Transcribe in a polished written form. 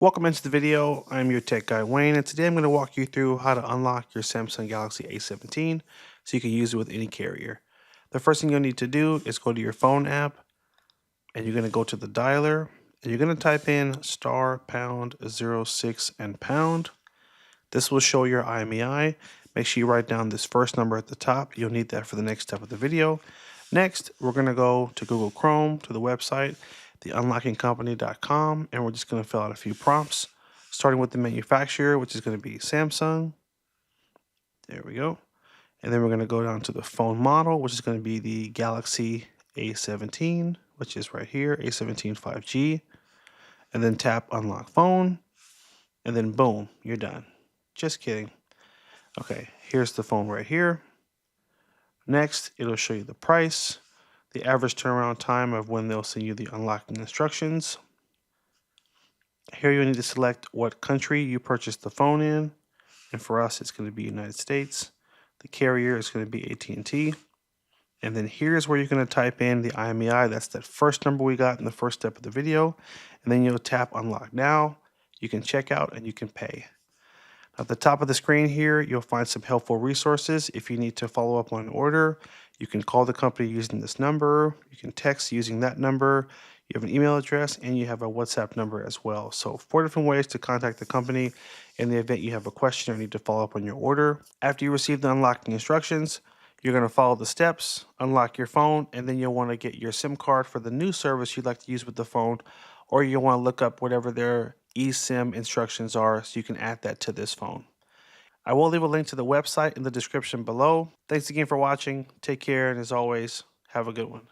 Welcome into the video. I'm your tech guy Wayne, and today I'm going to walk you through how to unlock your Samsung Galaxy A17 so you can use it with any carrier. The first thing you'll need to do is go to your phone app, and you're going to go to the dialer, and you're going to type in star pound 06 and pound. This will show your IMEI. Make sure you write down this first number at the top. You'll need that for the next step of the video. Next, we're going to go to Google Chrome, to the website, theunlockingcompany.com, and we're just going to fill out a few prompts, starting with the manufacturer, which is going to be Samsung. There we go. And then we're going to go down to the phone model, which is going to be the Galaxy A17, which is right here, A17 5G. And then tap Unlock Phone, and then boom, you're done. Just kidding. Okay, here's the phone right here. Next, it'll show you the price, the average turnaround time of when they'll send you the unlocking instructions. Here you'll need to select what country you purchased the phone in, and for us it's going to be United States. The carrier is going to be AT&T. And then here's where you're going to type in the IMEI. That's that first number we got in the first step of the video. And then you'll tap Unlock Now. You can check out and you can pay. At the top of the screen here, you'll find some helpful resources. If you need to follow up on an order, you can call the company using this number. You can text using that number. You have an email address, and you have a WhatsApp number as well. So 4 different ways to contact the company in the event you have a question or need to follow up on your order. After you receive the unlocking instructions, you're going to follow the steps, unlock your phone, and then you'll want to get your SIM card for the new service you'd like to use with the phone, or you'll want to look up whatever their eSIM instructions are so you can add that to this phone. I will leave a link to the website in the description below. Thanks again for watching. Take care, and as always, have a good one.